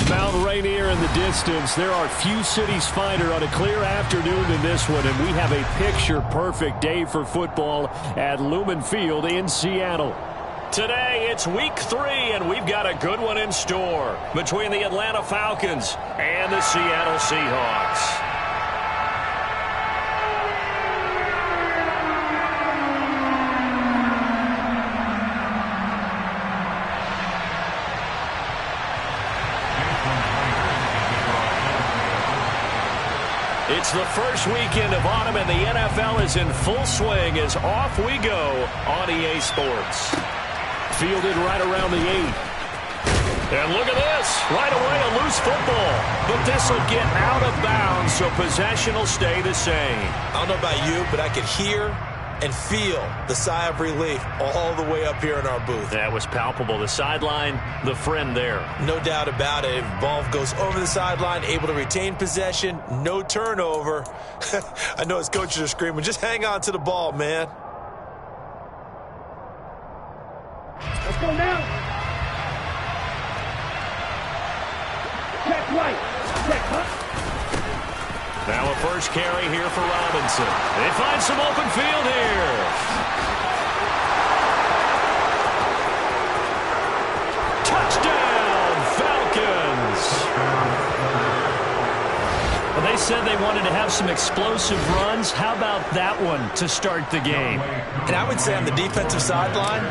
Mount Rainier in the distance. There are few cities finer on a clear afternoon than this one, and we have a picture-perfect day for football at Lumen Field in Seattle. Today, it's week 3, and we've got a good one in store between the Atlanta Falcons and the Seattle Seahawks. It's the first weekend of autumn, and the NFL is in full swing as off we go on EA Sports. Fielded right around the 8. And look at this. Right away, a loose football. But this will get out of bounds, so possession will stay the same. I don't know about you, but I could hear and feel the sigh of relief all the way up here in our booth. That was palpable. The sideline, the friend there. No doubt about it. If ball goes over the sideline, able to retain possession, no turnover. I know his coaches are screaming, just hang on to the ball, man. Let's go now. Check right. Check left. Now a first carry here for Robinson. They find some open field here. Touchdown, Falcons. Well, they said they wanted to have some explosive runs. How about that one to start the game? And I would say on the defensive sideline,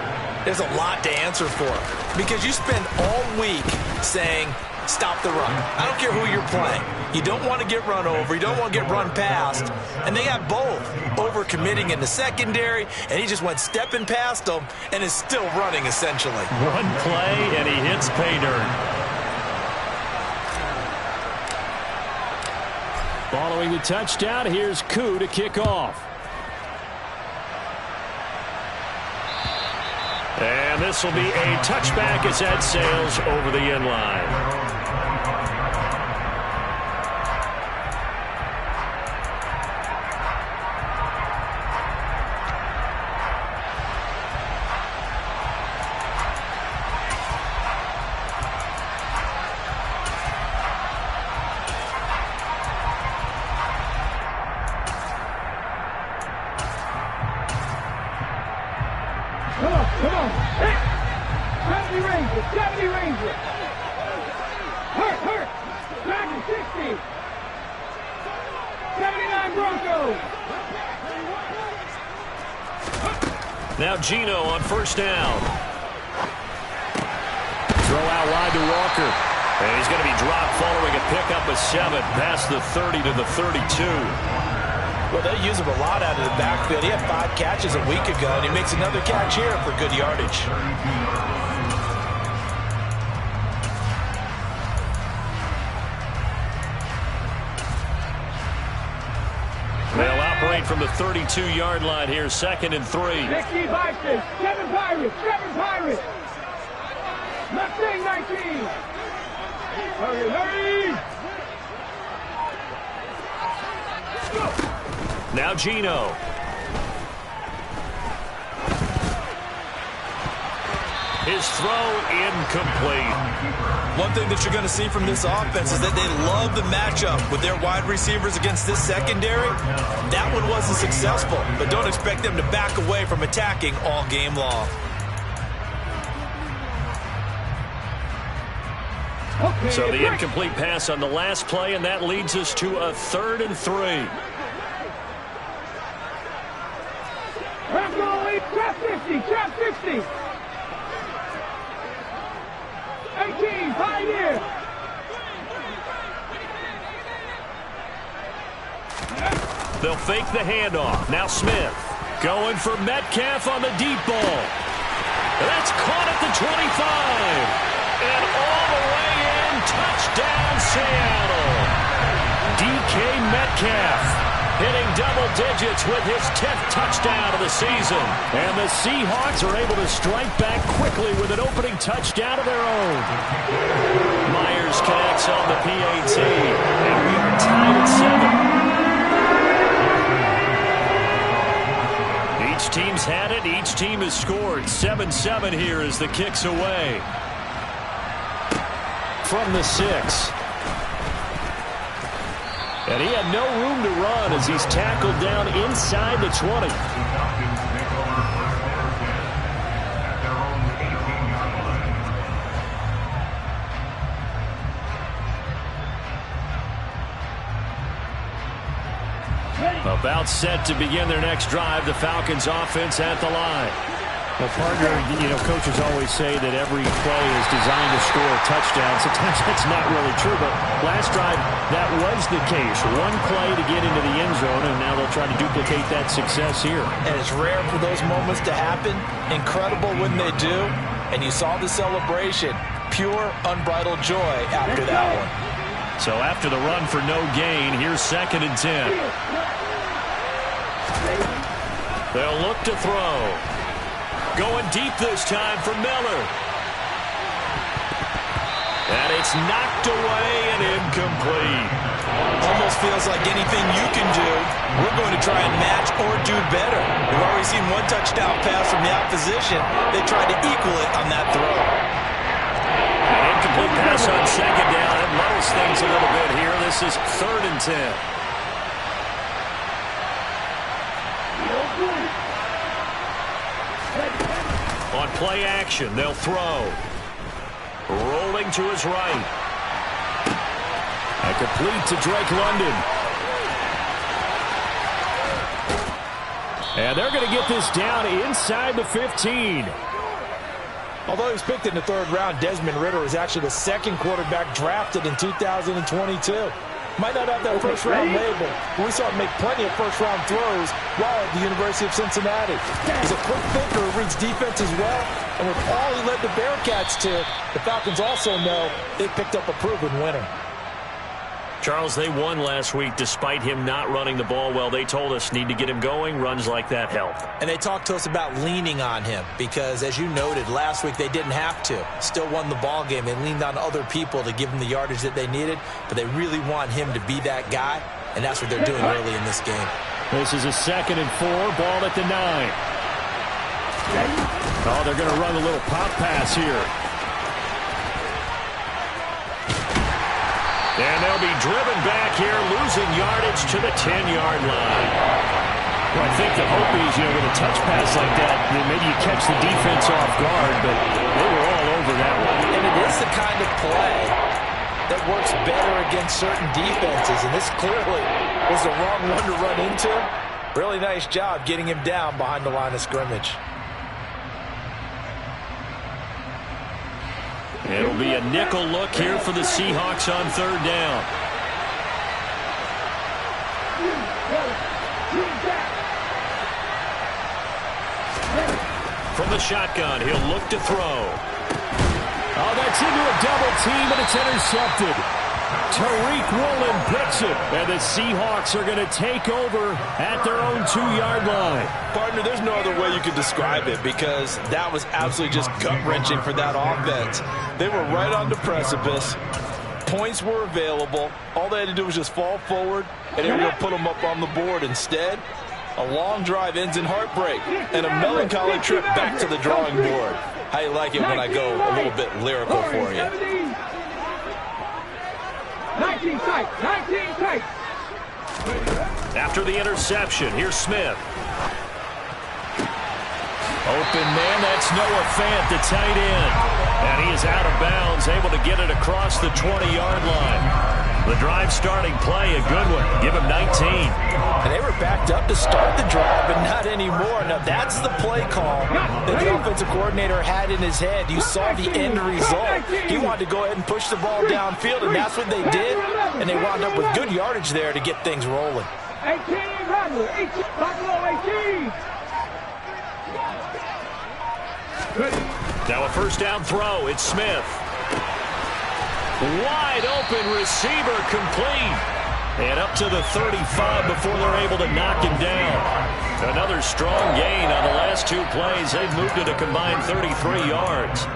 there's a lot to answer for. Because you spend all week saying, stop the run. I don't care who you're playing. You don't want to get run over. You don't want to get run past. And they got both. Overcommitting in the secondary, and he just went stepping past them and is still running, essentially. One play, and he hits pay dirt. Following the touchdown, here's Koo to kick off. And this will be a touchback as that sails over the end line. Come on. Hey. 70 Rangers. 70 Rangers. Hurt. Back to 60. 79 Broncos. Now Gino on first down. Throw out wide to Walker. And he's going to be dropped following a pickup of 7 past the 30 to the 32. Well, they use him a lot out of the backfield. He had 5 catches a week ago, and he makes another catch here for good yardage. They'll operate from the 32-yard line here, 2nd and 3. 16 Vikings, 7 Pirates. Mustang 19. Hurry. Go. Now Gino. His throw incomplete. One thing that you're going to see from this offense is that they love the matchup with their wide receivers against this secondary. That one wasn't successful, but don't expect them to back away from attacking all game long. Okay, So the incomplete pass on the last play, and that leads us to a 3rd and 3. Trap 50. 18, Pioneer. They'll fake the handoff. Now Smith going for Metcalf on the deep ball. That's caught at the 25. And all the way in, touchdown Seattle. DK Metcalf hitting double digits with his 10th touchdown of the season. And the Seahawks are able to strike back quickly with an opening touchdown of their own. Myers connects on the PAT. And we are tied at 7. Each team's had it. Each team has scored. 7-7 here as the kick's away. from the 6. And he had no room to run as he's tackled down inside the 20. About set to begin their next drive. The Falcons offense at the line. Well, partner, coaches always say that every play is designed to score a touchdown. Sometimes that's not really true, but last drive, that was the case. One play to get into the end zone, and now they'll try to duplicate that success here. And it's rare for those moments to happen. Incredible when they do. And you saw the celebration. Pure, unbridled joy after that one. So after the run for no gain, here's 2nd and 10. They'll look to throw. Going deep this time for Miller. And it's knocked away and incomplete. Almost feels like anything you can do, we're going to try and match or do better. We've already seen one touchdown pass from the opposition. They tried to equal it on that throw. An incomplete pass on 2nd down. It muddles things a little bit here. This is 3rd and 10. On play action, they'll throw. Rolling to his right. And complete to Drake London. And they're going to get this down inside the 15. Although he was picked in the 3rd round, Desmond Ridder is actually the 2nd quarterback drafted in 2022. Might not have that first-round label, but we saw him make plenty of first-round throws while at the University of Cincinnati. He's a quick thinker who reads defense as well, and with all he led the Bearcats to, the Falcons also know they picked up a proven winner. Charles, they won last week despite him not running the ball well. They told us need to get him going. Runs like that help. And they talked to us about leaning on him because, as you noted, last week they didn't have to. Still won the ball game. They leaned on other people to give them the yardage that they needed, but they really want him to be that guy, and that's what they're doing early in this game. This is a 2nd and 4, ball at the 9. Oh, they're going to run a little pop pass here. And they'll be driven back here, losing yardage to the 10-yard line. Well, I think the hope is, with a touch pass like that, maybe you catch the defense off guard, but they were all over that one. And it is the kind of play that works better against certain defenses, and this clearly was the wrong one to run into. Really nice job getting him down behind the line of scrimmage. It'll be a nickel look here for the Seahawks on 3rd down. From the shotgun, he'll look to throw. Oh, that's into a double team, and it's intercepted. Tariq Woolen picks it, and the Seahawks are going to take over at their own 2-yard line. Partner, there's no other way you could describe it because that was absolutely just gut-wrenching for that offense. They were right on the precipice. Points were available. All they had to do was just fall forward, and they were going to put them up on the board. Instead, a long drive ends in heartbreak and a melancholy trip back to the drawing board. How you like it when I go a little bit lyrical for you? 19 tight, 19 tight. After the interception, here's Smith. Open man, that's Noah Fant, the tight end. And he is out of bounds, able to get it across the 20-yard line. The drive starting play, a good one. Give him 19. And they were backed up to start the drive, but not anymore. Now, that's the play call that the offensive coordinator had in his head. You saw the end result. He wanted to go ahead and push the ball downfield, and that's what they did. And they wound up with good yardage there to get things rolling. 18, Buffalo, 18. Now a first down throw. It's Smith. Wide open receiver, complete. And up to the 35 before they're able to knock him down. Another strong gain on the last 2 plays. They've moved it a combined 33 yards.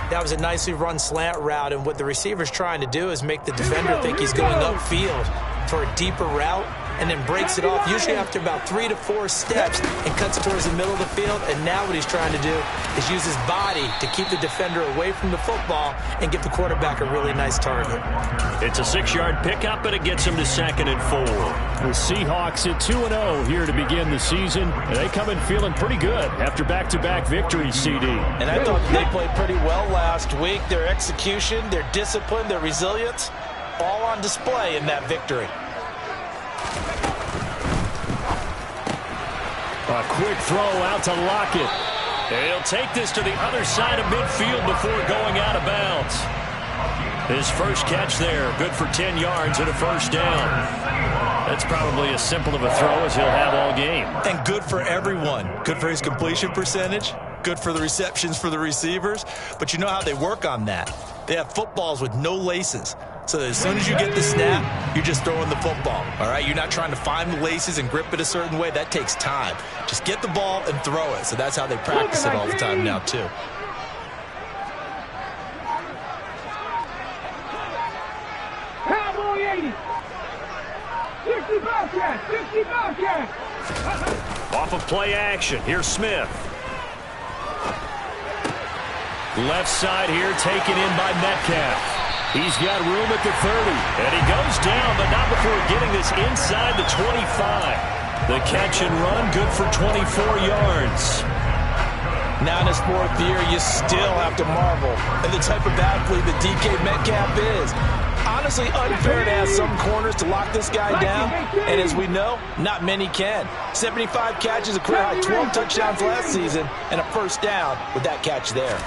That was a nicely run slant route, and what the receiver's trying to do is make the defender think he's going upfield for a deeper route, and then breaks it off, usually after about 3 to 4 steps, and cuts towards the middle of the field. And now what he's trying to do is use his body to keep the defender away from the football and give the quarterback a really nice target. It's a 6-yard pickup, and it gets him to 2nd and 4. The Seahawks at 2-0 here to begin the season. And they come in feeling pretty good after back-to-back victories, CD. And I thought they played pretty well last week. Their execution, their discipline, their resilience, all on display in that victory. A quick throw out to Lockett. He'll take this to the other side of midfield before going out of bounds. His first catch there, good for 10 yards and a first down. That's probably as simple of a throw as he'll have all game. And good for everyone. Good for his completion percentage. Good for the receptions for the receivers. But you know how they work on that. They have footballs with no laces. So as soon as you get the snap, you're just throwing the football. All right, you're not trying to find the laces and grip it a certain way. That takes time. Just get the ball and throw it. So that's how they practice it all the time now, too. Cowboy 80. 60 Bobcat. 60 Bobcat. Off of play action. Here's Smith. Left side here taken in by Metcalf. He's got room at the 30. And he goes down, but not before getting this inside the 25. The catch and run, good for 24 yards. Now in his 4th year, you still have to marvel at the type of athlete that DK Metcalf is. Honestly, unfair to ask some corners to lock this guy down. And as we know, not many can. 75 catches, a career high 12 touchdowns last season, and a first down with that catch there.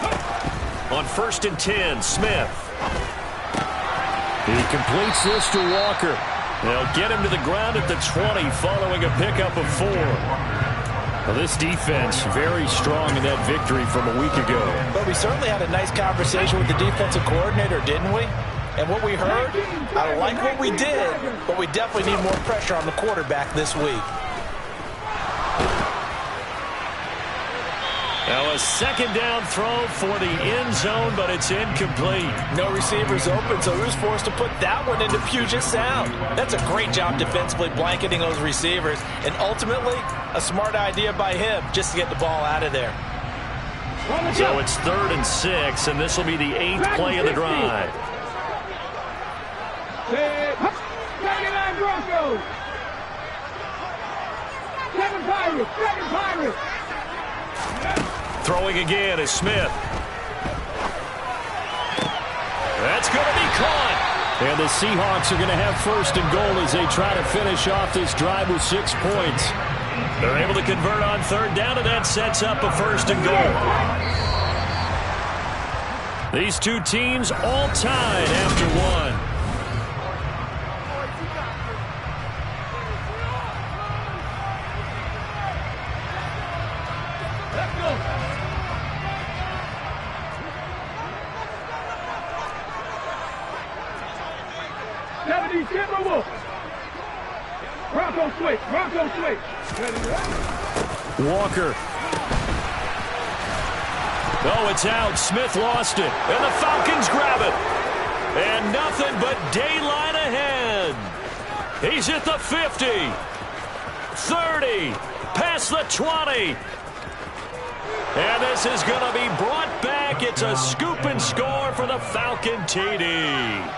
On 1st and 10, Smith. He completes this to Walker. They'll get him to the ground at the 20 following a pickup of 4. Well, this defense very strong in that victory from a week ago. But we certainly had a nice conversation with the defensive coordinator, didn't we? And what we heard, I like what we did, but we definitely need more pressure on the quarterback this week. Now a 2nd down throw for the end zone, but it's incomplete. No receivers open, so he was forced to put that one into Puget Sound. That's a great job defensively blanketing those receivers, and ultimately a smart idea by him just to get the ball out of there. So it's 3rd and 6, and this will be the 8th play of the drive. 79 Broncos. 7 Pirates. 7 Pirates. Throwing again is Smith. That's going to be caught. And the Seahawks are going to have 1st and goal as they try to finish off this drive with 6 points. They're able to convert on 3rd down, and that sets up a 1st and goal. These two teams all tied after 1. Bronco switch. Bronco switch. Walker. Oh, it's out. Smith lost it. And the Falcons grab it. And nothing but daylight ahead. He's at the 50. 30. Past the 20. And this is going to be brought back. It's a scoop and score for the Falcon TD.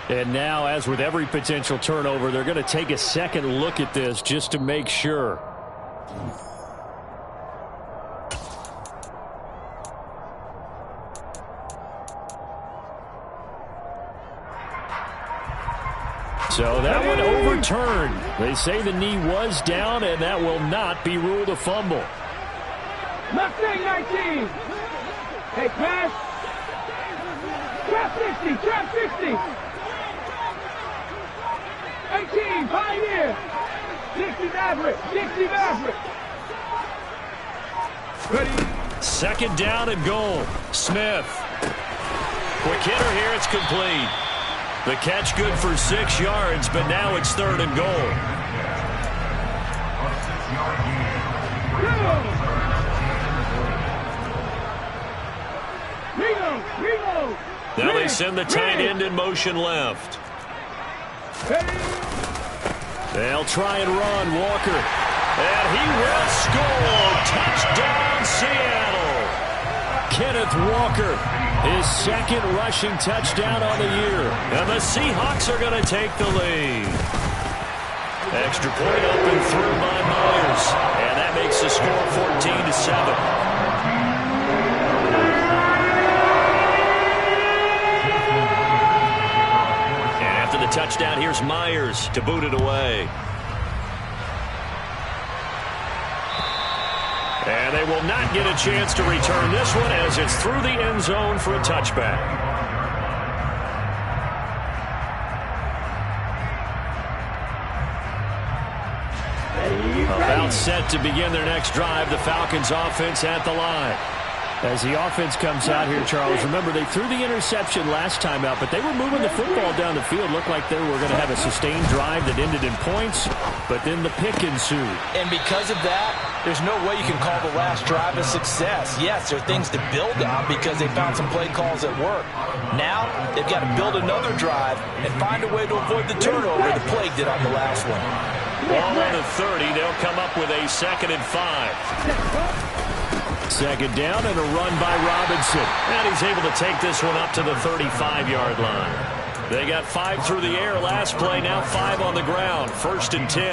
And now, as with every potential turnover, they're going to take a second look at this just to make sure. So that one overturned. They say the knee was down, and that will not be ruled a fumble. Mustang 19. Hey, pass. Trap 60. Trap 60. 18, Pioneer. 60 Maverick. 60 Maverick. Ready. 2nd down and goal. Smith. Quick hitter here. It's complete. The catch good for 6 yards, but now it's 3rd and goal. Reload. Now they send the tight end in motion left. They'll try and run Walker. And he will score. Touchdown, Seattle. Kenneth Walker, his second rushing touchdown on the year. And the Seahawks are going to take the lead. Extra point open through by Myers. And that makes the score 14-7. And after the touchdown, here's Myers to boot it away. And they will not get a chance to return this one as it's through the end zone for a touchback. About set to begin their next drive. The Falcons offense at the line. As the offense comes out here, Charles, remember they threw the interception last time out, but they were moving the football down the field. Looked like they were going to have a sustained drive that ended in points, but then the pick ensued. And because of that, there's no way you can call the last drive a success. Yes, there are things to build on because they found some play calls that work. Now, they've got to build another drive and find a way to avoid the turnover the plague did on the last one. Ball on the 30. They'll come up with a 2nd and 5. Second down and a run by Robinson. And he's able to take this one up to the 35-yard line. They got 5 through the air last play, now 5 on the ground. 1st and 10.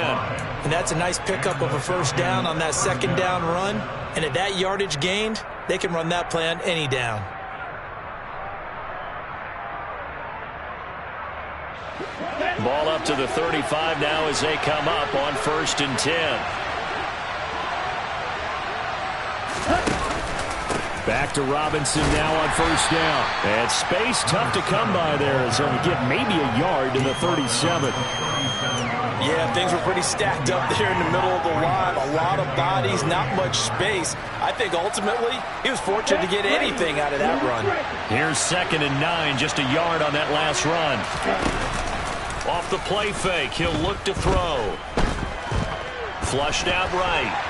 And that's a nice pickup of a first down on that second down run. And at that yardage gained, they can run that play on any down. Ball up to the 35 now as they come up on 1st and 10. Back to Robinson now on 1st down. And space tough to come by there as he'll get maybe a yard to the 37. Yeah, things were pretty stacked up there in the middle of the line. A lot of bodies, not much space. I think ultimately he was fortunate to get anything out of that run. Here's 2nd and 9, just a yard on that last run. Off the play fake, he'll look to throw. Flushed out right.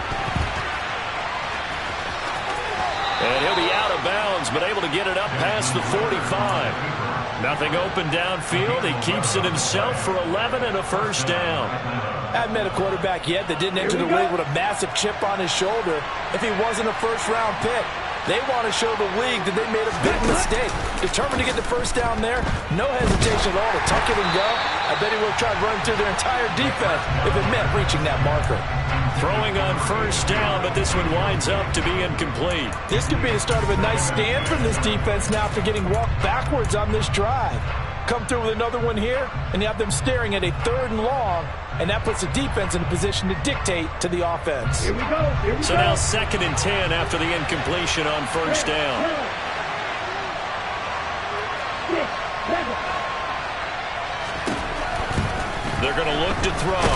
And he'll be out of bounds, but able to get it up past the 45. Nothing open downfield. He keeps it himself for 11 and a first down. I haven't met a quarterback yet that didn't enter the league with a massive chip on his shoulder if he wasn't a first-round pick. They want to show the league that they made a big mistake. Determined to get the first down there, no hesitation at all to tuck it and go. I bet he would have tried running through their entire defense if it meant reaching that marker. Throwing on first down, but this one winds up to be incomplete. This could be the start of a nice stand from this defense now after getting walked backwards on this drive. Come through with another one here, and you have them staring at a 3rd and long, and that puts the defense in a position to dictate to the offense. Here we go. Here we So go. now 2nd and 10 after the incompletion on first down. 6, 7. They're going to look to throw.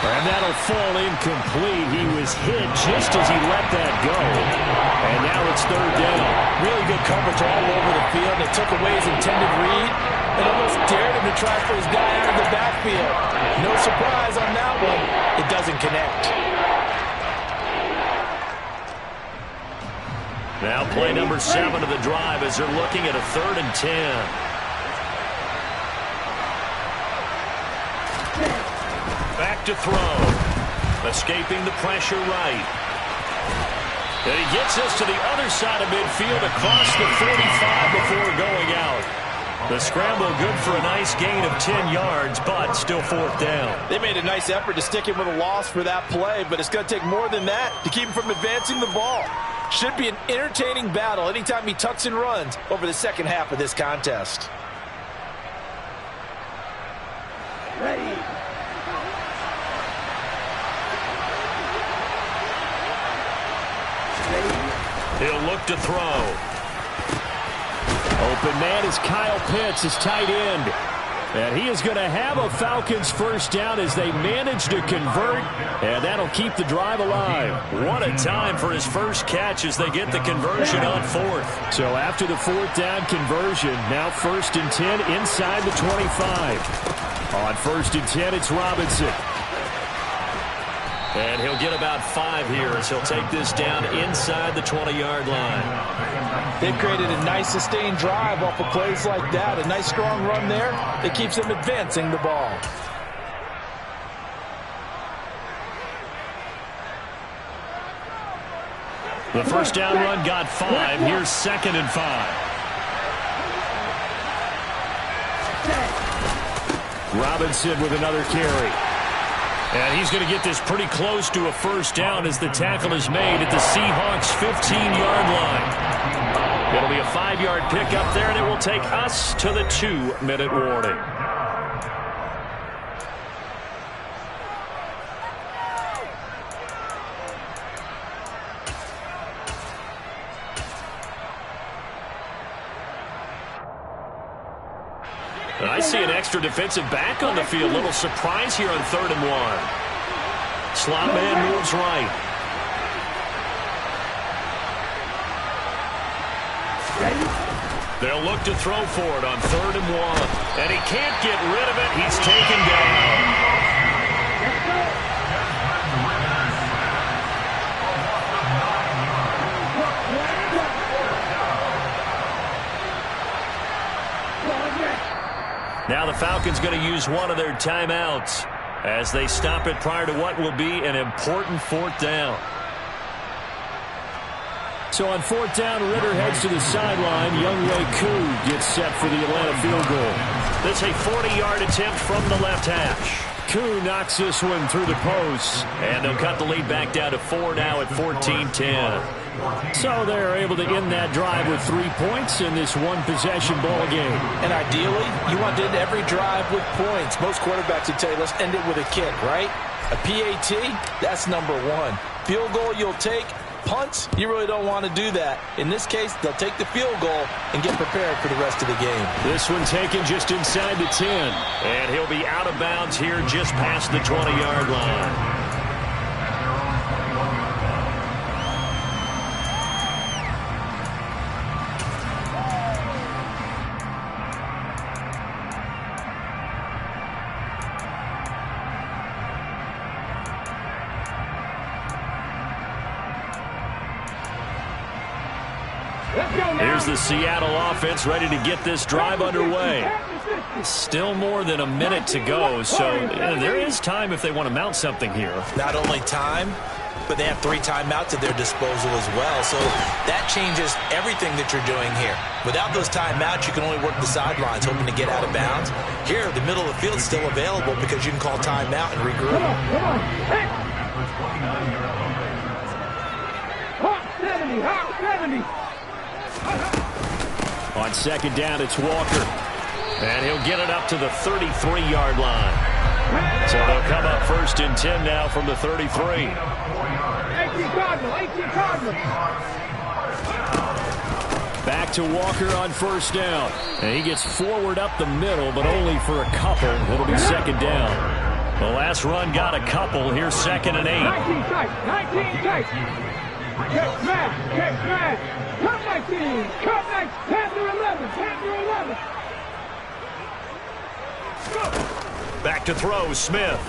And that'll fall incomplete. He was hit just as he let that go. And now it's 3rd down. Really good coverage all over the field. They took away his intended read and almost dared him to try for his guy out of the backfield. No surprise on that one. It doesn't connect. Now play number 7 of the drive as they're looking at a 3rd and 10. Back to throw. Escaping the pressure right. And he gets us to the other side of midfield across the 45 before going out. The scramble good for a nice gain of 10 yards, but still 4th down. They made a nice effort to stick him with a loss for that play, but it's going to take more than that to keep him from advancing the ball. Should be an entertaining battle anytime he tucks and runs over the second half of this contest. Ready. He'll look to throw. Open man is Kyle Pitts, his tight end. And he is going to have a Falcons first down as they manage to convert, and that'll keep the drive alive. What a time for his first catch as they get the conversion on 4th. So after the 4th down conversion, now 1st and 10 inside the 25. On 1st and 10, it's Robinson. And he'll get about 5 here as he'll take this down inside the 20-yard line. They've created a nice sustained drive off of plays like that. A nice strong run there that keeps them advancing the ball. The first down run got 5. Here's 2nd and 5. Robinson with another carry. And he's going to get this pretty close to a first down as the tackle is made at the Seahawks' 15-yard line. It'll be a 5-yard pickup there, and it will take us to the 2-minute warning. I see an extra defensive back on the field. Little surprise here on 3rd and 1. Slot man moves right. They'll look to throw for it on 3rd and 1. And he can't get rid of it. He's taken down. Now the Falcons going to use one of their timeouts as they stop it prior to what will be an important 4th down. So on 4th down, Ritter heads to the sideline. Younghoe Koo gets set for the Atlanta field goal. That's a 40-yard attempt from the left hash. Koo knocks this one through the post. And they'll cut the lead back down to 4 now at 14-10. So they're able to end that drive with 3 points in this one-possession ball game. And ideally, you want to end every drive with points. Most quarterbacks would tell you, let's end it with a kick, right? A PAT, that's number 1. Field goal you'll take. Punts, you really don't want to do that. In this case, they'll take the field goal and get prepared for the rest of the game. This one taken just inside the 10. And he'll be out of bounds here just past the 20-yard line. Here's the Seattle offense ready to get this drive underway. Still more than a minute to go, so there is time if they want to mount something here. Not only time, but they have 3 timeouts at their disposal as well, so that changes everything that you're doing here. Without those timeouts, you can only work the sidelines, hoping to get out of bounds. Here, the middle of the field is still available because you can call timeout and regroup. Come on. Hey. Hawk 70, Hawk 70. On 2nd down, it's Walker. And he'll get it up to the 33-yard line. So they'll come up 1st and 10 now from the 33. 18 Cardinal. Back to Walker on 1st down. And he gets forward up the middle, but only for a couple. It'll be 2nd down. The last run got a couple. Here's 2nd and 8. 19 tight. Catch man. Come 19. Come 19. 10 to 11. Back to throw, Smith.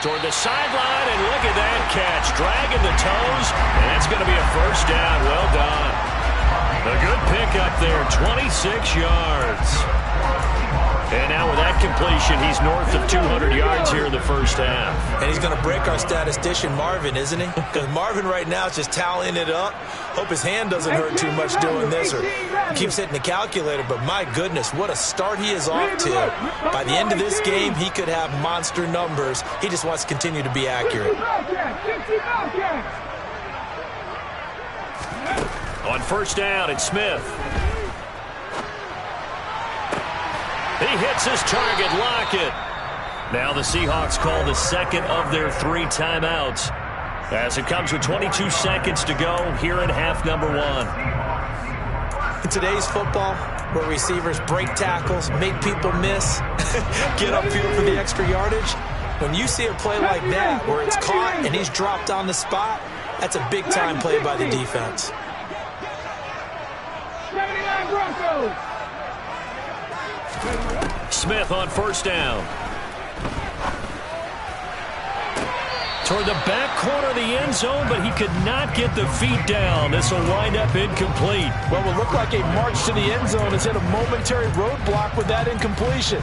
Toward the sideline, and look at that catch. Dragging the toes, and that's going to be a first down. Well done. A good pickup there, 26 yards. And now with that completion, he's north of 200 yards here in the first half. And he's going to break our statistician, Marvin, isn't he? Because Marvin right now is just tallying it up. Hope his hand doesn't hurt too much doing this or keeps hitting the calculator. But my goodness, what a start he is off to. By the end of this game, he could have monster numbers. He just wants to continue to be accurate. On 1st down, it's Smith. He hits his target, Lockett. Now the Seahawks call the 2nd of their 3 timeouts as it comes with 22 seconds to go here in half number 1. In today's football, where receivers break tackles, make people miss, get upfield for the extra yardage, when you see a play like that where it's caught and he's dropped on the spot, that's a big-time play by the defense. 79 Broncos. Smith on 1st down. Toward the back corner of the end zone, but he could not get the feet down. This will wind up incomplete. Well, it will look like a march to the end zone has hit a momentary roadblock with that incompletion.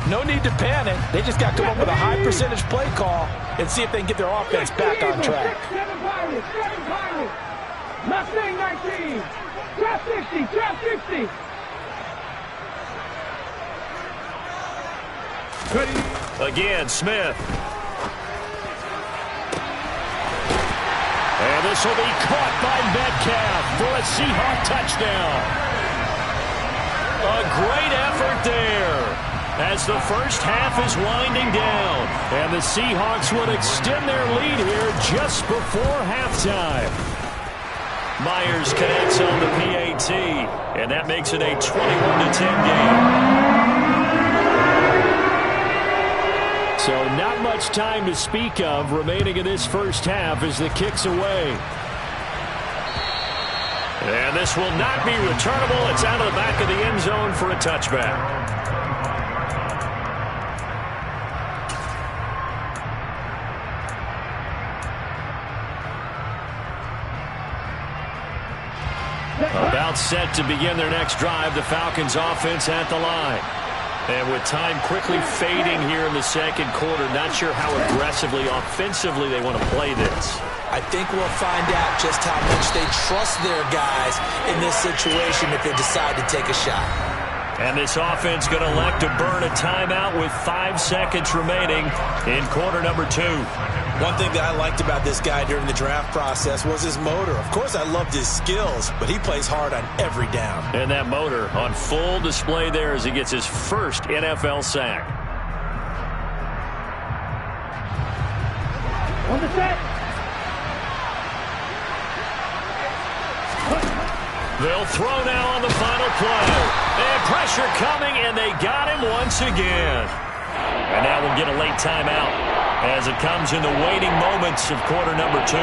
No need to panic. They just got to come up with a high percentage play call and see if they can get their offense back on track. 7 Pirates, 7 Pirates. Mustang 19. Trap 60, trap 60. Again, Smith. And this will be caught by Metcalf for a Seahawk touchdown. A great effort there as the first half is winding down. And the Seahawks will extend their lead here just before halftime. Myers connects on the PAT, and that makes it a 21-10 game. So not much time to speak of remaining in this first half as the kick's away. And this will not be returnable. It's out of the back of the end zone for a touchback. About set to begin their next drive, the Falcons offense at the line. And with time quickly fading here in the second quarter, not sure how aggressively, offensively they want to play this. I think we'll find out just how much they trust their guys in this situation if they decide to take a shot. And this offense going to elect to burn a timeout with 5 seconds remaining in quarter number 2. One thing that I liked about this guy during the draft process was his motor. Of course, I loved his skills, but he plays hard on every down. And that motor on full display there as he gets his first NFL sack. On the set. They'll throw now on the final play. And pressure coming, and they got him once again. And now we'll get a late timeout as it comes in the waning moments of quarter number 2.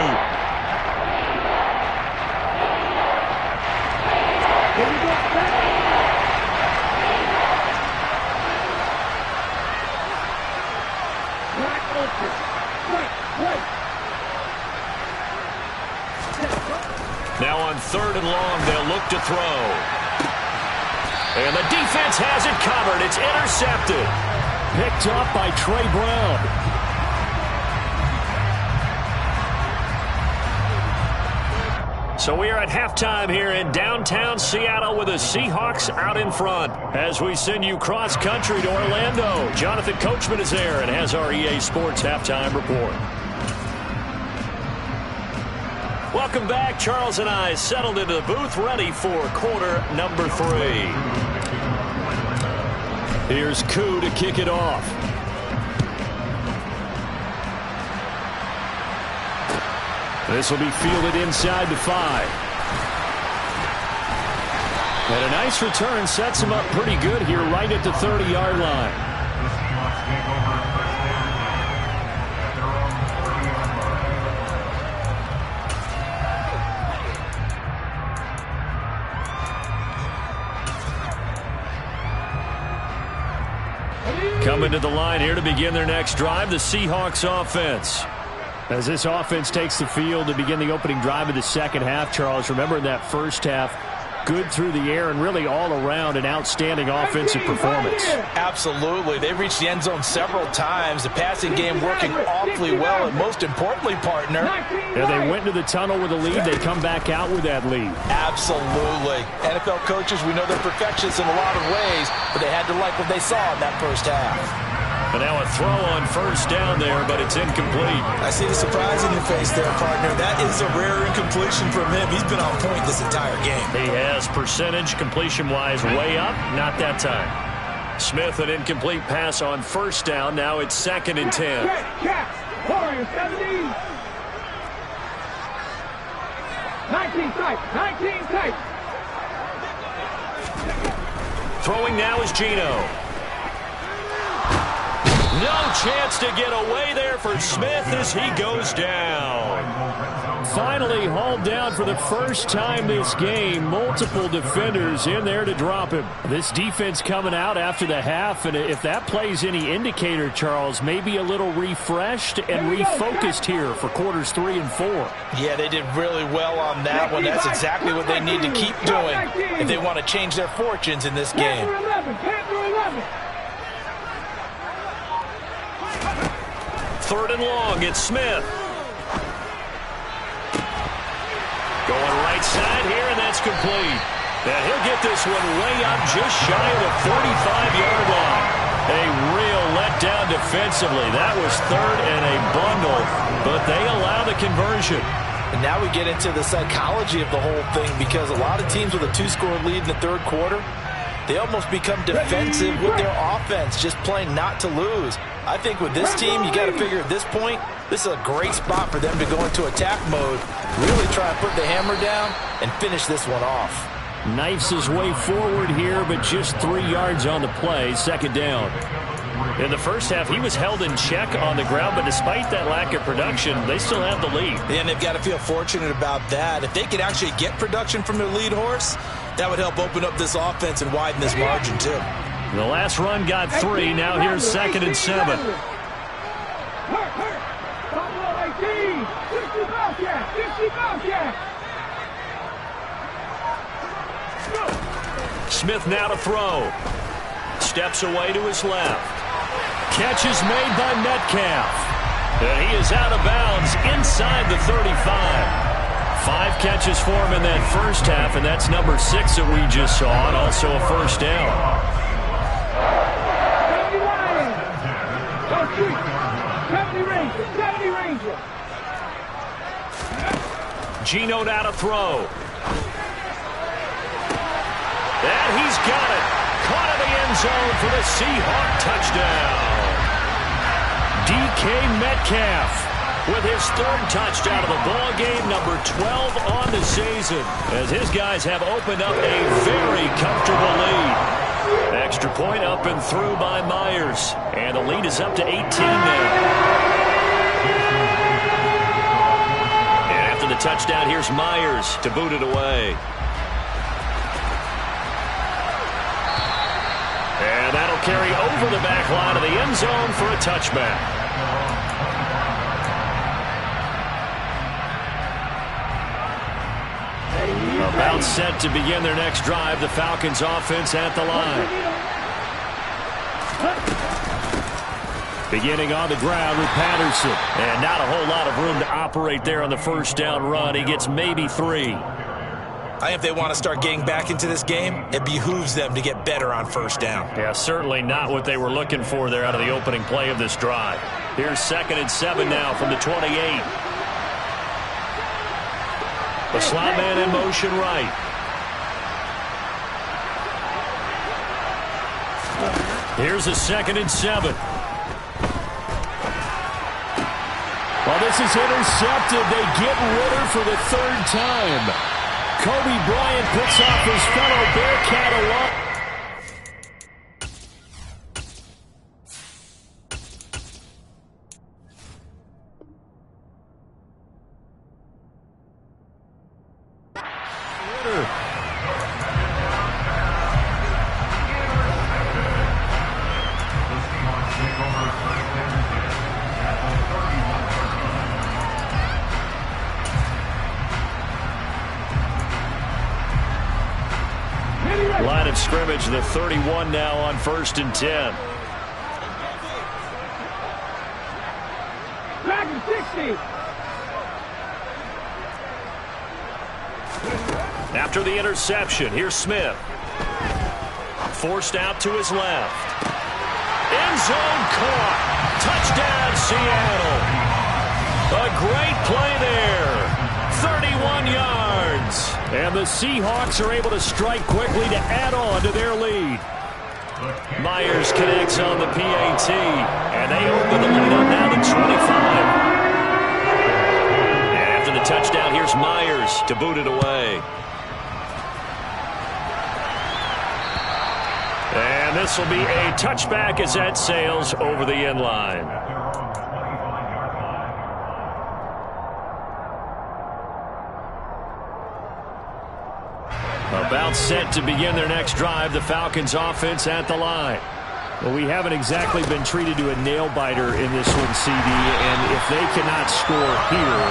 Now on 3rd and long, they'll look to throw. And the defense has it covered. It's intercepted. Picked up by Trey Brown. So we are at halftime here in downtown Seattle with the Seahawks out in front. As we send you cross-country to Orlando, Jonathan Coachman is there and has our EA Sports halftime report. Welcome back. Charles and I settled into the booth ready for quarter number 3. Here's Koo to kick it off. This will be fielded inside the 5. And a nice return sets him up pretty good here right at the 30-yard line. Coming to the line here to begin their next drive, the Seahawks offense. As this offense takes the field to begin the opening drive of the second half, Charles, remember in that first half, good through the air and really all around an outstanding offensive performance. Absolutely. They reached the end zone several times. The passing game working awfully well, and most importantly, partner. Yeah, they went into the tunnel with a lead. They come back out with that lead. Absolutely. NFL coaches, we know they're perfectionists in a lot of ways, but they had to like what they saw in that first half. And now a throw on first down there, but it's incomplete. I see the surprise in your face there, partner. That is a rare incompletion from him. He's been on point this entire game. He has percentage completion-wise way up. Not that time. Smith, an incomplete pass on first down. Now it's 2nd and 10. Warriors 17. 19 tight. 19 tight. Throwing now is Geno. No chance to get away there for Smith as he goes down. Finally hauled down for the first time this game. Multiple defenders in there to drop him. This defense coming out after the half, and if that plays any indicator, Charles, maybe a little refreshed and refocused here for quarters 3 and 4. Yeah, they did really well on that one. That's exactly what they need to keep doing if they want to change their fortunes in this game. 3rd and long. It's Smith. Going right side here, and that's complete. And he'll get this one way up just shy of the 45-yard line. A real letdown defensively. That was 3rd and a bundle, but they allow the conversion. And now we get into the psychology of the whole thing, because a lot of teams with a 2-score lead in the 3rd quarter, they almost become defensive with their offense, just playing not to lose. I think with this team, you got to figure at this point, this is a great spot for them to go into attack mode, really try and put the hammer down and finish this one off. Knifes his way forward here, but just 3 yards on the play. 2nd down. In the first half, he was held in check on the ground, but despite that lack of production, they still have the lead. And they've got to feel fortunate about that. If they could actually get production from their lead horse, that would help open up this offense and widen this margin too. The last run got 3. Now here's 2nd and 7. Smith now to throw. Steps away to his left. Catch is made by Metcalf. And he is out of bounds inside the 35. 5 catches for him in that first half, and that's number 6 that we just saw, and also a 1st down. 70 Ranger. Geno now to throw. And he's got it. Caught in the end zone for the Seahawk touchdown. DK Metcalf with his 3rd touchdown of the ball game, number 12 on the season, as his guys have opened up a very comfortable lead. Extra point up and through by Myers, and the lead is up to 18 now. And after the touchdown, here's Myers to boot it away. And that'll carry over the back line of the end zone for a touchback. About set to begin their next drive. The Falcons offense at the line. Beginning on the ground with Patterson. And not a whole lot of room to operate there on the 1st down run. He gets maybe 3. I think if they want to start getting back into this game, it behooves them to get better on 1st down. Yeah, certainly not what they were looking for there out of the opening play of this drive. Here's 2nd and 7 now from the 28. The slot man in motion right. Here's a 2nd and 7. Well, this is intercepted. They get Ritter for the 3rd time. Kobe Bryant picks off his fellow Bearcat along. Line of scrimmage, the 31 now on 1st and 10. Back to 60. After the interception, here's Smith. Forced out to his left. End zone caught. Touchdown, Seattle. A great play there. 31 yards. And the Seahawks are able to strike quickly to add on to their lead. Myers connects on the PAT, and they open the lead up now to 25. And after the touchdown, here's Myers to boot it away. And this will be a touchback as that sails over the end line. About set to begin their next drive. The Falcons offense at the line. Well, we haven't exactly been treated to a nail-biter in this one, CD, and if they cannot score here,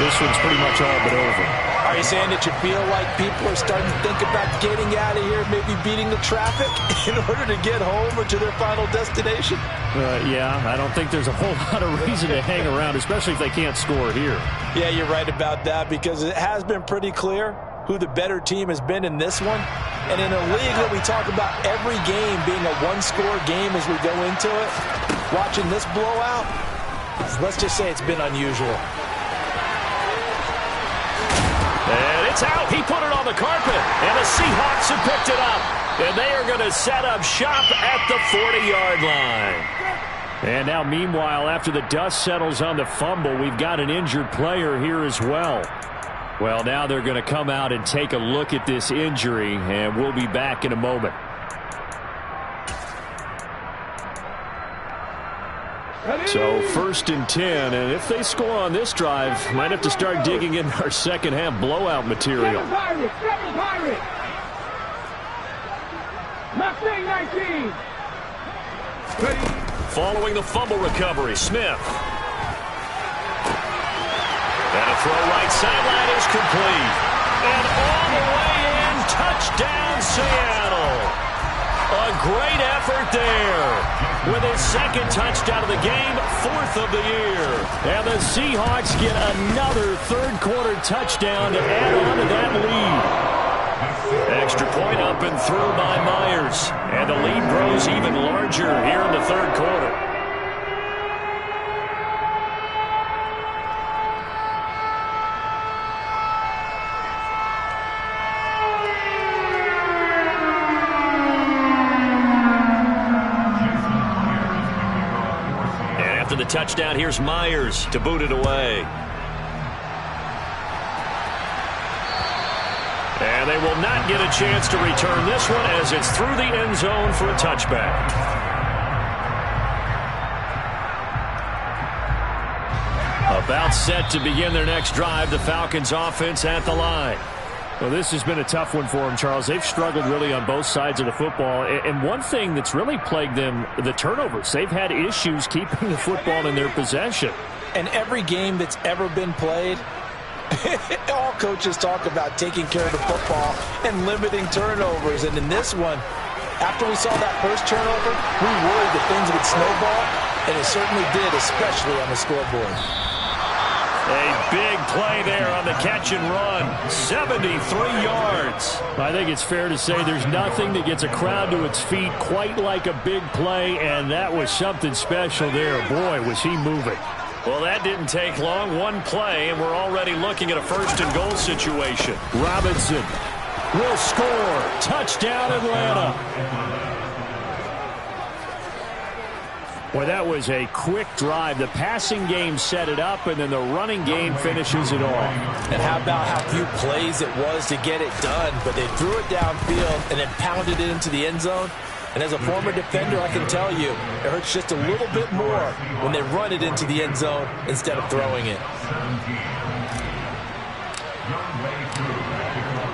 this one's pretty much all but over. I Are you saying that you feel like people are starting to think about getting out of here, maybe beating the traffic in order to get home or to their final destination? Yeah, I don't think there's a whole lot of reason to hang around, especially if they can't score here. Yeah, you're right about that, because it has been pretty clear who the better team has been in this one. And in a league that we talk about every game being a one-score game as we go into it, watching this blowout, let's just say it's been unusual. And it's out. He put it on the carpet, and the Seahawks have picked it up. And they are going to set up shop at the 40-yard line. And now, meanwhile, after the dust settles on the fumble, we've got an injured player here as well. Well, now they're going to come out and take a look at this injury, and we'll be back in a moment. So 1st and 10, and if they score on this drive, might have to start digging in our second half blowout material. Seven Pirates. Mustang 19. Following the fumble recovery, Smith. And a throw right sideline is complete. And all the way in, touchdown Seattle. A great effort there. With his second touchdown of the game, 4th of the year. And the Seahawks get another third-quarter touchdown to add on to that lead. Extra point up and through by Myers. And the lead grows even larger here in the third quarter. And after the touchdown, here's Myers to boot it away. And they will not get a chance to return this one as it's through the end zone for a touchback. About set to begin their next drive, the Falcons offense at the line. Well, this has been a tough one for them, Charles. They've struggled really on both sides of the football. And one thing that's really plagued them, the turnovers. They've had issues keeping the football in their possession. And every game that's ever been played, all coaches talk about taking care of the football and limiting turnovers. And in this one, after we saw that first turnover, we worried that things would snowball, and it certainly did, especially on the scoreboard. A big play there on the catch and run. 73 yards. I think it's fair to say there's nothing that gets a crowd to its feet quite like a big play, and that was something special there. Boy, was he moving. Well, that didn't take long. One play, and we're already looking at a 1st and goal situation. Robinson will score. Touchdown, Atlanta. Boy, that was a quick drive. The passing game set it up, and then the running game finishes it off. And how about how few plays it was to get it done, but they threw it downfield and then pounded it into the end zone. And as a former defender, I can tell you, it hurts just a little bit more when they run it into the end zone instead of throwing it.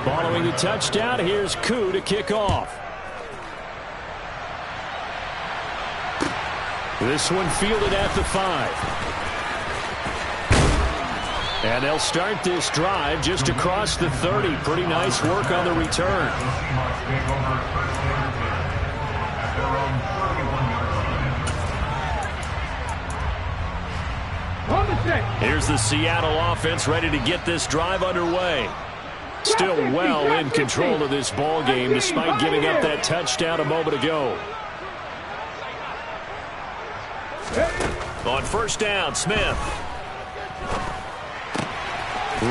Following the touchdown, here's Koo to kick off. This one fielded at the 5. And they'll start this drive just across the 30. Pretty nice work on the return. Here's the Seattle offense ready to get this drive underway. Still well in control of this ball game despite giving up that touchdown a moment ago. On 1st down, Smith.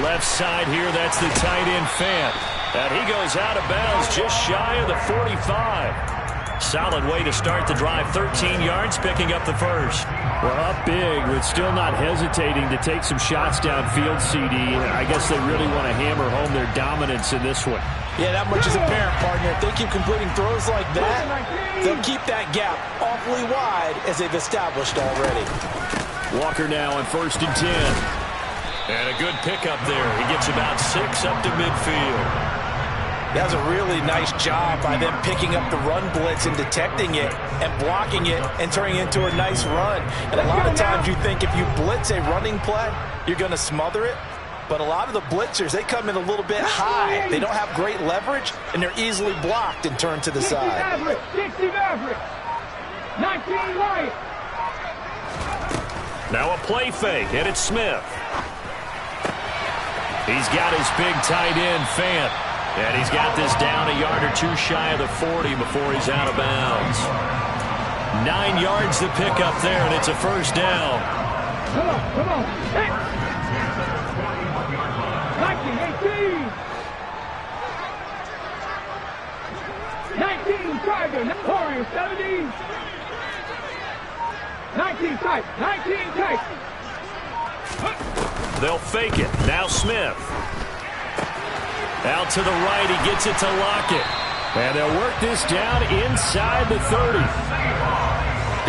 Left side here, that's the tight end Fant. And he goes out of bounds just shy of the 45. Solid way to start the drive. 13 yards, picking up the first. Well, up big, but still not hesitating to take some shots downfield, CD. I guess they really want to hammer home their dominance in this one. Yeah, that much is apparent, partner. If they keep completing throws like that, they'll keep that gap awfully wide as they've established already. Walker now on 1st and 10. And a good pickup there. He gets about 6 up to midfield. That was a really nice job by them picking up the run blitz and detecting it and blocking it and turning it into a nice run. And a lot of times you think if you blitz a running play, you're going to smother it. But a lot of the blitzers, they come in a little bit high. They don't have great leverage, and they're easily blocked and turned to the side. 60 Maverick, 19 Lions. Now a play fake, and it's Smith. He's got his big tight end, Fant. And he's got this down a yard or two shy of the 40 before he's out of bounds. 9 yards to pick up there, and it's a first down. Come on. Hey. 19, 18. 19, Tiger. Warriors, 70. 19 tight. 19 tight. They'll fake it. Now Smith. Out to the right. He gets it to Lockett. And they'll work this down inside the 30.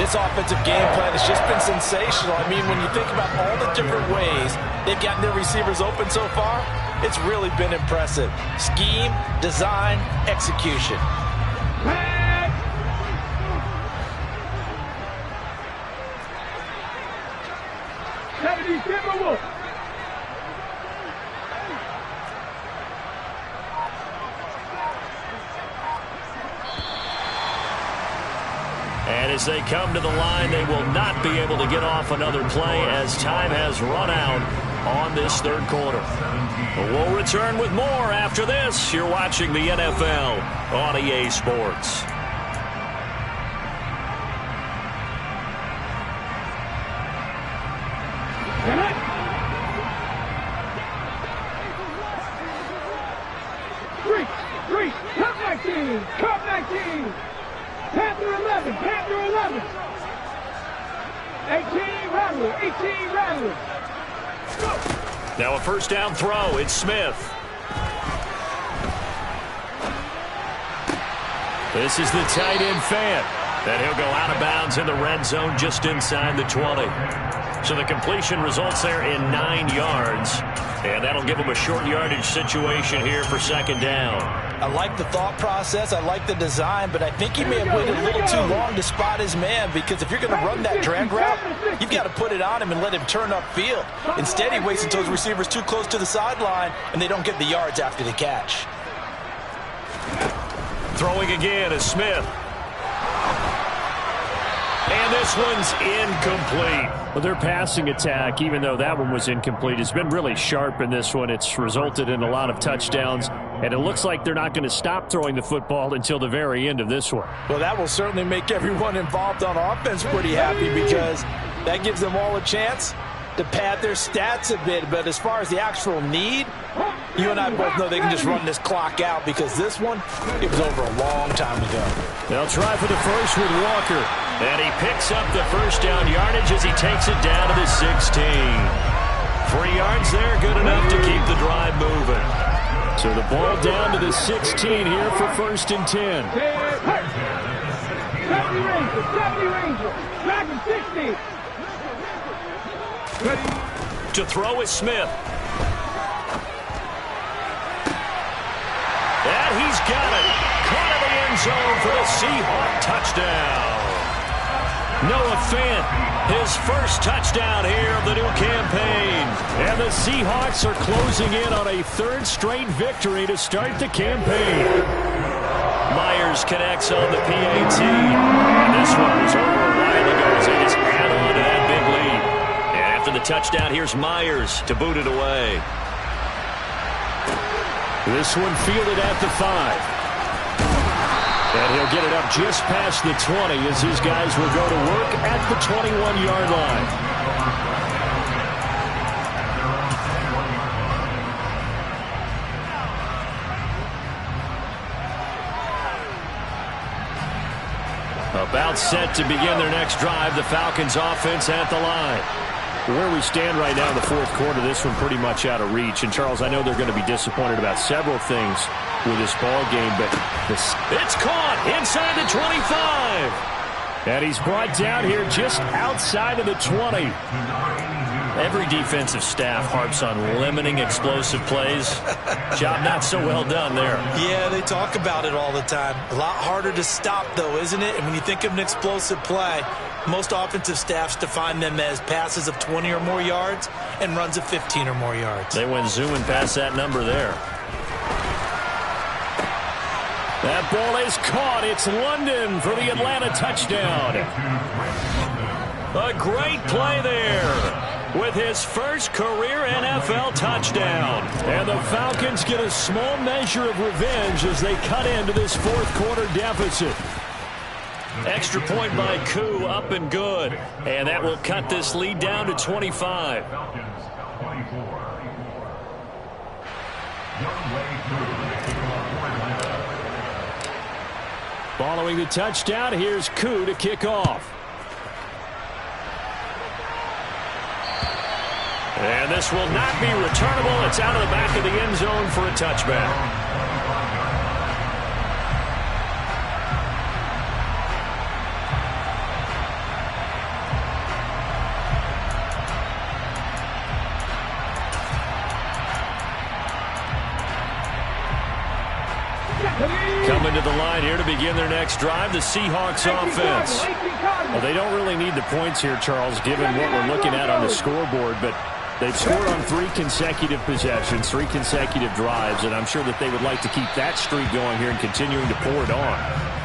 This offensive game plan has just been sensational. I mean, when you think about all the different ways they've gotten their receivers open so far, it's really been impressive. Scheme, design, execution. 70 Timberwolves. And as they come to the line, they will not be able to get off another play as time has run out on this third quarter. We'll return with more after this. You're watching the NFL on EA Sports. Three, Cup 19, Panther 11, 18 Rattler. Now a first down throw. It's Smith. This is the tight end Fant. And he'll go out of bounds in the red zone just inside the 20. So the completion results there in 9 yards. And that'll give him a short yardage situation here for second down. I like the thought process. I like the design, but I think he may have waited a little too long to spot his man, because if you're going to run that drag route, you've got to put it on him and let him turn upfield. Instead, he waits until his receiver's too close to the sideline, and they don't get the yards after the catch. Throwing again is Smith. And this one's incomplete. Well, their passing attack, even though that one was incomplete, has been really sharp in this one. It's resulted in a lot of touchdowns, and it looks like they're not going to stop throwing the football until the very end of this one. Well, that will certainly make everyone involved on offense pretty happy, because that gives them all a chance to pad their stats a bit. But as far as the actual need, you and I both know they can just run this clock out, because this one, it was over a long time ago. They'll try for the first with Walker. And he picks up the first down yardage as he takes it down to the 16. 3 yards there, good enough to keep the drive moving. So the ball down to the 16 here for 1st and 10. 70 Ranger, back in 60. Ready. To throw is Smith. And he's got it. Caught in the end zone for the Seahawk touchdown. Noah Fant, his first touchdown here of the new campaign. And the Seahawks are closing in on a 3rd straight victory to start the campaign. Myers connects on the PAT. And this one was over a while ago as they just add on to that big lead. And after the touchdown, here's Myers to boot it away. This one fielded at the 5. And he'll get it up just past the 20 as his guys will go to work at the 21-yard line. About set to begin their next drive, the Falcons offense at the line. Where we stand right now in the 4th quarter, this one pretty much out of reach. And, Charles, I know they're going to be disappointed about several things with this ball game, but it's caught inside the 25. And he's brought down here just outside of the 20. Every defensive staff harps on limiting explosive plays. Job not so well done there. Yeah, they talk about it all the time. A lot harder to stop, though, isn't it? And when you think of an explosive play, Most offensive staffs define them as passes of 20 or more yards and runs of 15 or more yards. They went zooming past that number there. That ball is caught. It's London for the Atlanta touchdown. A great play there with his first career NFL touchdown. And the Falcons get a small measure of revenge as they cut into this fourth quarter deficit. Extra point by Koo, up and good. And that will cut this lead down to 25. Following the touchdown, here's Koo to kick off. And this will not be returnable. It's out of the back of the end zone for a touchback. Coming to the line here to begin their next drive, the Seahawks offense. Well, they don't really need the points here, Charles, given what we're looking at on the scoreboard, but they've scored on 3 consecutive possessions, 3 consecutive drives, and I'm sure that they would like to keep that streak going here and continuing to pour it on.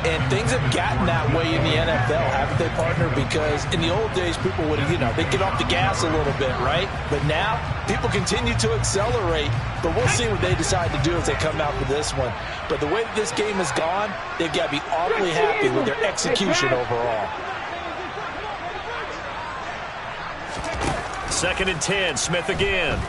And things have gotten that way in the NFL, haven't they, partner? Because in the old days, people would, they'd get off the gas a little bit, right? But now, people continue to accelerate. But we'll see what they decide to do as they come out for this one. But the way that this game has gone, they've got to be awfully happy with their execution overall. 2nd and 10, Smith again.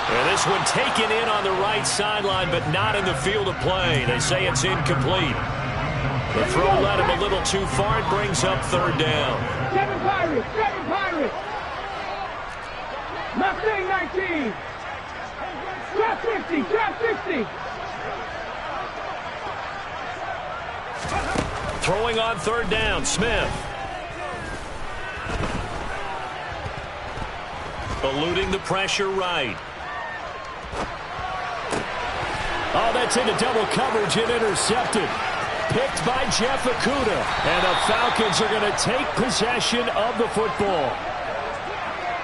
And this one taken in on the right sideline, but not in the field of play. They say it's incomplete. The throw led him a little too far. It brings up 3rd down. 7 Pirates, 7 Pirates. Mustang 19. Drop 60, drop 60. Throwing on 3rd down, Smith. Eluding the pressure right. Oh, that's into double coverage and intercepted. Picked by Jeff Okudah. And the Falcons are going to take possession of the football.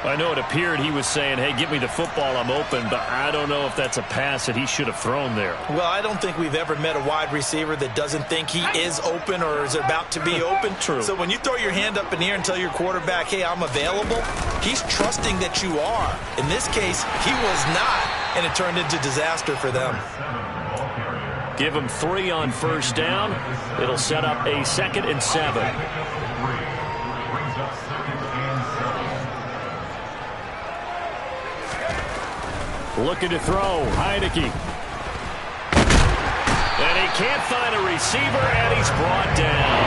I know it appeared he was saying, hey, give me the football, I'm open, but I don't know if that's a pass that he should have thrown there. Well, I don't think we've ever met a wide receiver that doesn't think he is open or is about to be open. True. So when you throw your hand up in the air and tell your quarterback, hey, I'm available, he's trusting that you are. In this case, he was not, and it turned into disaster for them. Give him 3 on 1st down. It'll set up a 2nd and 7. Looking to throw, Heineke. And he can't find a receiver, and he's brought down.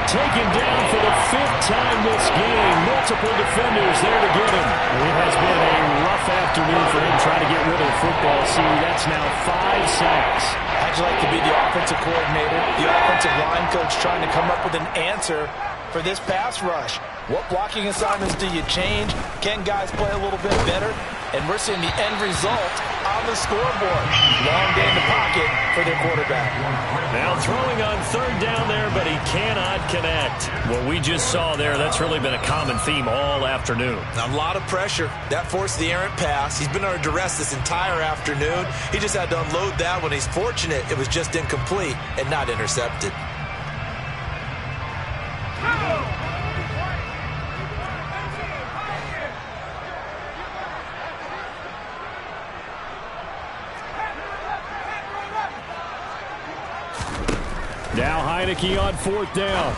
Taken down for the 5th time this game. Multiple defenders there to get him. It has been a rough afternoon for him trying to get rid of the football. See, that's now 5 sacks. How'd you like to be the offensive coordinator, the offensive line coach trying to come up with an answer for this pass rush? What blocking assignments do you change? Can guys play a little bit better? And we're seeing the end result on the scoreboard. Long day in the pocket for their quarterback. Now throwing on 3rd down there, but he cannot connect. What we just saw there, that's really been a common theme all afternoon. A lot of pressure. That forced the errant pass. He's been under duress this entire afternoon. He just had to unload that one. He's fortunate it was just incomplete and not intercepted. Now Heineke on 4th down.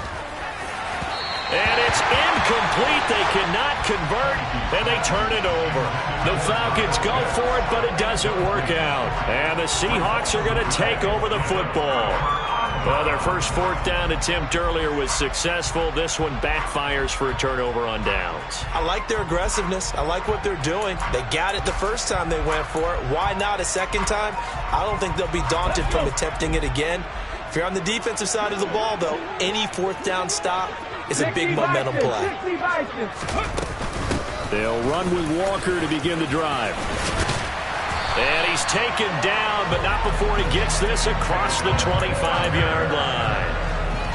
And it's incomplete. They cannot convert, and they turn it over. The Falcons go for it, but it doesn't work out. And the Seahawks are going to take over the football. Well, their first 4th down attempt earlier was successful. This one backfires for a turnover on downs. I like their aggressiveness. I like what they're doing. They got it the first time they went for it. Why not a second time? I don't think they'll be daunted from attempting it again. If you're on the defensive side of the ball, though, any 4th down stop is a big momentum play. They'll run with Walker to begin the drive. And he's taken down, but not before he gets this across the 25-yard line.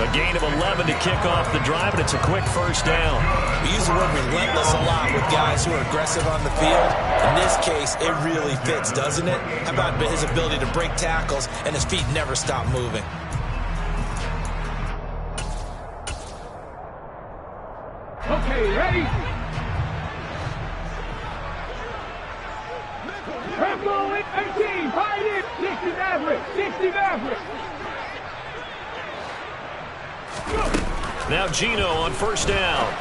A gain of 11 to kick off the drive, and it's a quick first down. We use the word relentless a lot with guys who are aggressive on the field. In this case, it really fits, doesn't it? How about his ability to break tackles and his feet never stop moving? Okay, ready? Purple with 18, fight it! 60 Maverick, 60 Maverick! Now Gino on first down.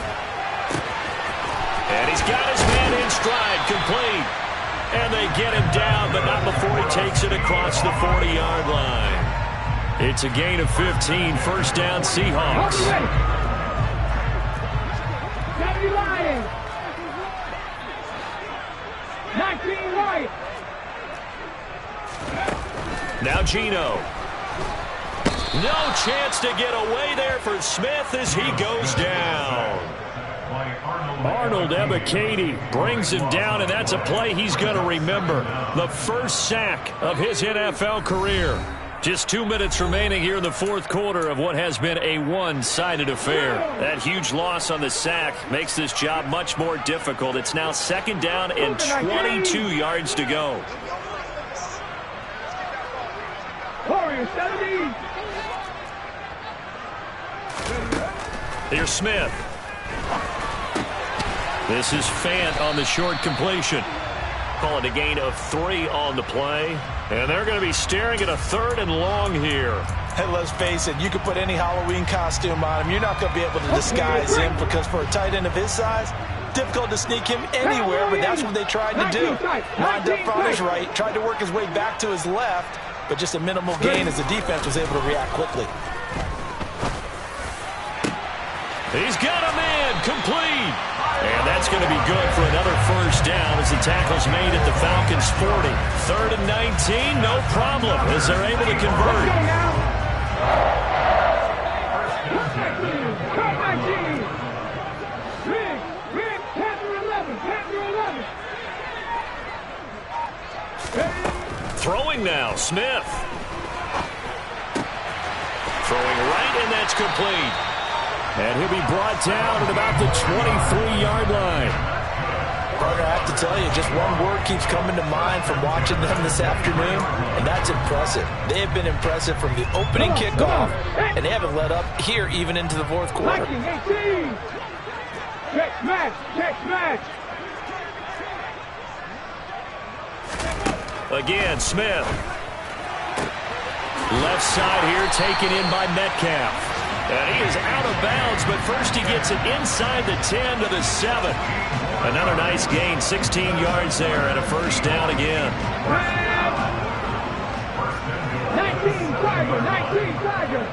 And he's got his man in stride, complete. And they get him down, but not before he takes it across the 40-yard line. It's a gain of 15, first down Seahawks. 70 Lions. 19 right. Now Gino. No chance to get away there for Smith as he goes down. Arnold Ebiketie brings him down, and that's a play he's going to remember. The first sack of his NFL career. Just 2 minutes remaining here in the fourth quarter of what has been a one-sided affair. That huge loss on the sack makes this job much more difficult. It's now second down and 22 yards to go. Warriors 70. Here's Smith. This is Fant on the short completion. Call it a gain of 3 on the play. And they're going to be staring at a 3rd and long here. Hey, let's face it, you can put any Halloween costume on him. You're not going to be able to disguise him because for a tight end of his size, difficult to sneak him anywhere, but that's what they tried to do. Lined up on his right, tried to work his way back to his left, but just a minimal gain as the defense was able to react quickly. He's got him in, complete. And that's going to be good for another first down as the tackle's made at the Falcons' 40. 3rd and 19, no problem as they're able to convert. Rig, 10 11. Throwing now, Smith. Throwing right, and that's complete. And he'll be brought down at about the 23-yard line. Partner, I have to tell you, just one word keeps coming to mind from watching them this afternoon, and that's impressive. They have been impressive from the opening kickoff, and they haven't let up here even into the fourth quarter. 18. Check match. Again, Smith. Left side here taken in by Metcalf. And he is out of bounds, but first he gets it inside the 10 to the 7. Another nice gain, 16 yards there, and a first down again. 19 Tiger.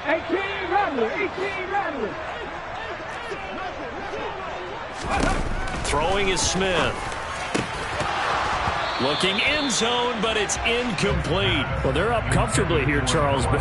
18 Rattler. Throwing is Smith. Looking end zone, but it's incomplete. Well, they're up comfortably here, Charles, but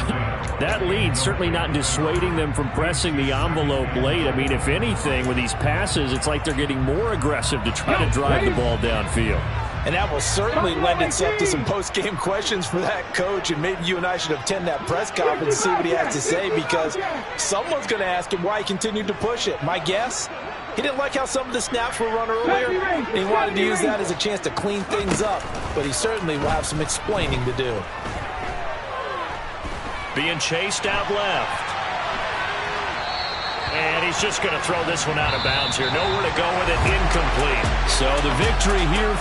that lead certainly not dissuading them from pressing the envelope late. I mean, if anything, with these passes, it's like they're getting more aggressive to try to drive the ball downfield. And that will certainly lend itself to some post-game questions for that coach, and maybe you and I should attend that press conference and see what he has to say, because someone's going to ask him why he continued to push it. My guess? He didn't like how some of the snaps were run earlier, and he wanted to use that as a chance to clean things up. But he certainly will have some explaining to do. Being chased out left. And he's just going to throw this one out of bounds here. Nowhere to go with it, incomplete. So the victory here